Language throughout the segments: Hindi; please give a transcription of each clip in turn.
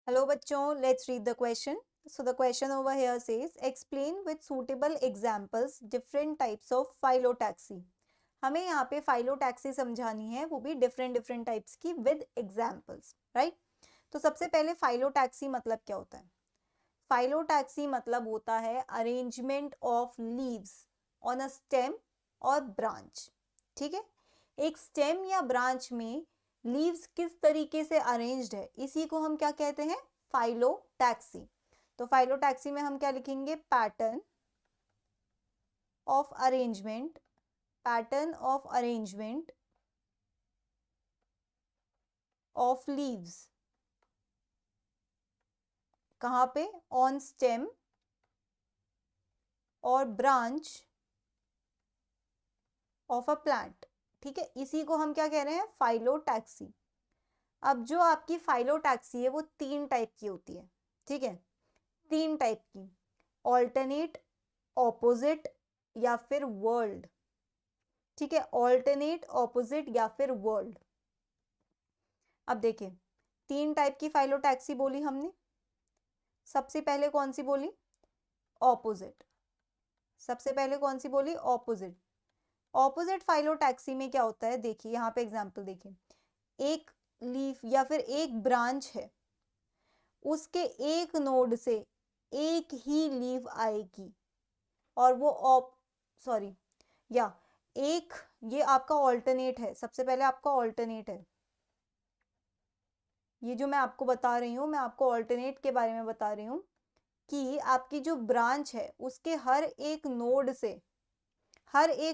Hello बच्चों, let's read the question. So the question over here says, explain with suitable examples different types of phyllotaxy. हमें यहाँ पे phyllotaxy समझानी है, वो भी different types की with examples, right? तो सबसे पहले phyllotaxy मतलब क्या होता है? Phyllotaxy मतलब होता है arrangement of leaves on a stem और branch. ठीक है? एक स्टेम या ब्रांच में लीव्स किस तरीके से अरेंज्ड है, इसी को हम क्या कहते हैं? फाइलोटैक्सी. तो फाइलोटैक्सी में हम क्या लिखेंगे? Pattern of arrangement, pattern of arrangement of leaves. कहाँ पे? ऑन स्टेम और ब्रांच ऑफ अ प्लांट. ठीक है, इसी को हम क्या कह रहे हैं? फाइलोटैक्सी. अब जो आपकी फाइलोटैक्सी है वो 3 टाइप की होती है. ठीक है, 3 टाइप की. ऑल्टरनेट, ऑपोजिट या फिर वर्ल्ड. ठीक है, ऑल्टरनेट, ऑपोजिट या फिर वर्ल्ड. अब देखिए, 3 टाइप की फाइलोटैक्सी बोली हमने. सबसे पहले कौन सी बोली? ऑपोजिट. सबसे पहले कौन सी बोली? ऑपोजिट. ऑपोजिट फाइलोटैक्सी में क्या होता है? देखिए यहाँ पे एग्जांपल देखिए. एक लीफ या फिर एक ब्रांच है, उसके एक नोड से एक ही लीफ आएगी और वो सॉरी या एक, ये आपका ऑल्टरनेट है. सबसे पहले आपका ऑल्टरनेट है. ये जो मैं आपको बता रही हूँ, मैं आपको ऑल्टरनेट के बारे में बता रही हूँ कि आपकी जो ब्रांच है उसके हर एक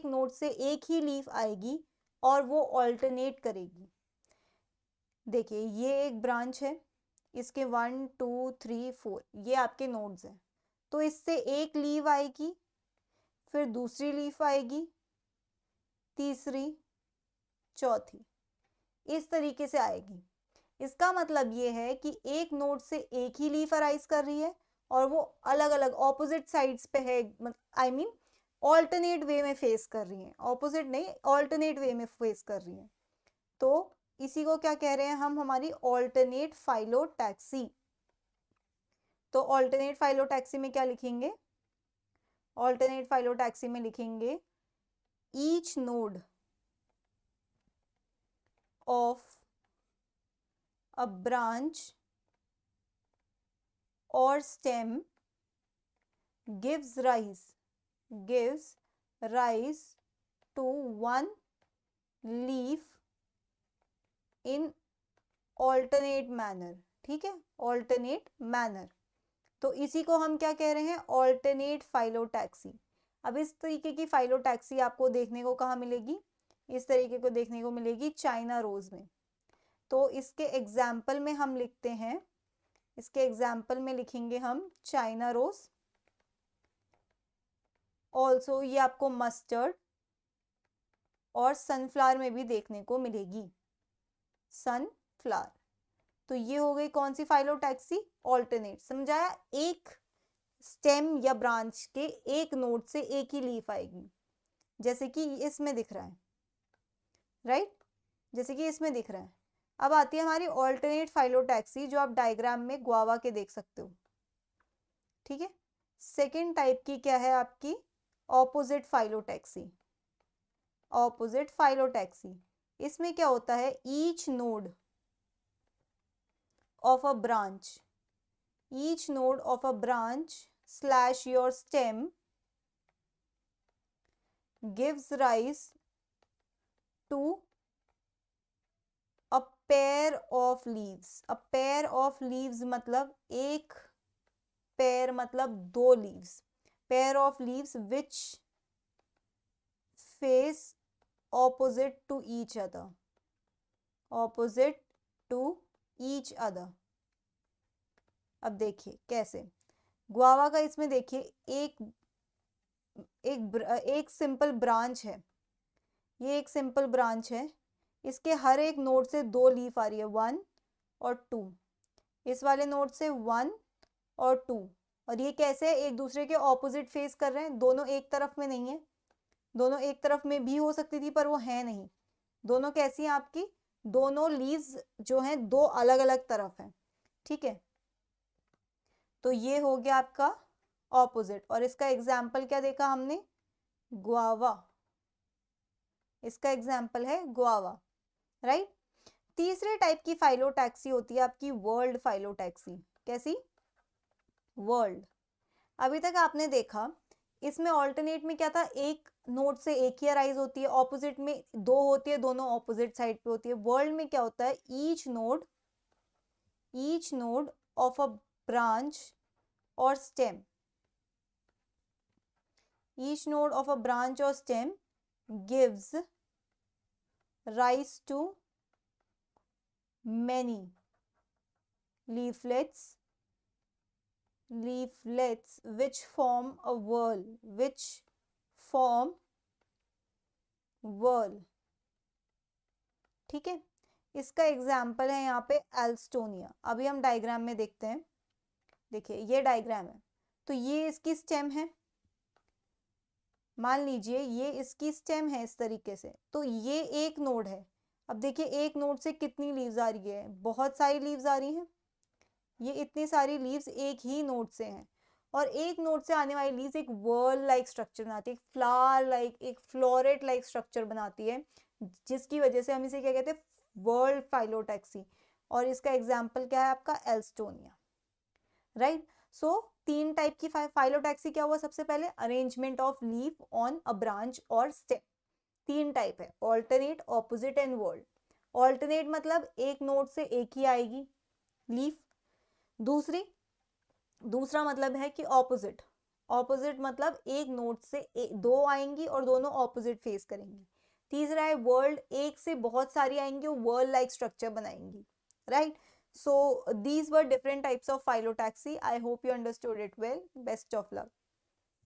नोड से एक ही लीफ आएगी और वो ऑल्टरनेट करेगी. देखिए ये एक ब्रांच है, इसके 1 2 3 4 ये आपके नोड्स हैं. तो इससे एक लीफ आएगी, फिर दूसरी लीफ आएगी, तीसरी, चौथी, इस तरीके से आएगी. इसका मतलब ये है कि एक नोड से एक ही लीफ अराइज कर रही है और वो अलग अलग ऑपोजिट साइड्स पे है. आई मीन ऑल्टरनेट वे में फेस कर रही है. ऑपोजिट नहीं, ऑल्टरनेट वे में फेस कर रही है. तो इसी को क्या कह रहे हैं हम? हमारी ऑल्टरनेट फाइलोटैक्सी. तो ऑल्टरनेट फाइलोटैक्सी में क्या लिखेंगे? ऑल्टरनेट फाइलोटैक्सी में लिखेंगे each node of a branch or stem gives rise to one leaf in alternate manner. ठीक है, alternate manner. तो इसी को हम क्या कह रहे हैं? alternate phyllotaxy. अब इस तरीके की फाइलोटैक्सी आपको देखने को कहाँ मिलेगी? इस तरीके को देखने को मिलेगी चाइना रोज में. तो इसके एग्जाम्पल में हम लिखते हैं, इसके एग्जाम्पल में लिखेंगे हम चाइना रोज. ऑल्सो ये आपको मस्टर्ड और सनफ्लावर में भी देखने को मिलेगी. सनफ्लावर. तो ये हो गई कौन सी फाइलोटैक्सी? ऑल्टरनेट. समझाया? एक स्टेम या ब्रांच के एक नोड से एक ही लीफ आएगी, जैसे कि इसमें दिख रहा है, राइट? जैसे कि इसमें दिख रहा है. अब आती है हमारी ऑल्टरनेट फाइलोटैक्सी, जो आप डायग्राम में गुआवा के देख सकते हो. ठीक है. सेकेंड टाइप की क्या है आपकी? Opposite phyllotaxy. Opposite phyllotaxy. इसमें क्या होता है? Each node of a branch / your stem gives rise to a pair of leaves. a pair of leaves मतलब एक पेयर मतलब 2 leaves. pair of leaves which face opposite to each other. opposite to each other. अब देखिए कैसे. गुआवा का इसमें देखिए एक सिंपल ब्रांच है. ये एक सिंपल ब्रांच है. इसके हर एक नोड से 2 लीफ आ रही है, 1 और 2. इस वाले नोड से 1 और 2. और ये कैसे एक दूसरे के ऑपोजिट फेस कर रहे हैं. दोनों एक तरफ में नहीं है. दोनों एक तरफ में भी हो सकती थी पर वो है नहीं. दोनों कैसी हैं आपकी? दोनों लीव्स जो हैं 2 अलग अलग तरफ हैं. ठीक है. तो ये हो गया आपका ऑपोजिट। और इसका एग्जाम्पल क्या देखा हमने, गुआवा, इसका एग्जाम्पल है गुआवा, राइट। तीसरे टाइप की फाइलोटैक्सी होती है आपकी वर्ल्ड फाइलोटैक्सी। कैसी, वर्ल्ड। अभी तक आपने देखा इसमें ऑल्टरनेट में क्या था, एक नोड से एक ही अराइज होती है, ऑपोजिट में दो होती है, दोनों ऑपोजिट साइड पे होती है। वर्ल्ड में क्या होता है, each node of a branch or stem, each node of a branch or stem gives rise to many leaflets which form a whorl, ठीक है। इसका एग्जाम्पल है यहाँ पे एल्स्टोनिया। अभी हम डायग्राम में देखते हैं, देखिए ये डायग्राम है, तो ये इसकी स्टेम है, मान लीजिए ये इसकी स्टेम है इस तरीके से, तो ये एक नोड है। अब देखिए एक नोड से कितनी लीव्स आ रही है, बहुत सारी लीव्स आ रही हैं, ये इतनी सारी लीव्स एक ही नोड से हैं। और एक नोड से आने वाली लीव्स एक वर्ल लाइक स्ट्रक्चर बनाती है, एक फ्लावर लाइक, एक फ्लोरेट लाइक स्ट्रक्चर बनाती है, जिसकी वजह से हम इसे क्या कहते हैं, वर्ल्ड फाइलोटैक्सी। और इसका एग्जाम्पल क्या है आपका, एल्स्टोनिया, राइट। सो तीन टाइप की फाइलोटैक्सी क्या हुआ, सबसे पहले arrangement of leaf on a branch or stem, तीन टाइप है, alternate, opposite and world. Alternate मतलब एक नोड से एक ही आएगी लीफ। दूसरा मतलब है कि ऑपोजिट, ऑपोजिट मतलब एक नोड से दो आएंगी और दोनों ऑपोजिट फेस करेंगी। तीसरा है वर्ल्ड, एक से बहुत सारी आएंगी और वर्ल्ड लाइक स्ट्रक्चर बनाएंगी, right. So these were different types of phyllotaxy. I hope you understood it well. Best of luck.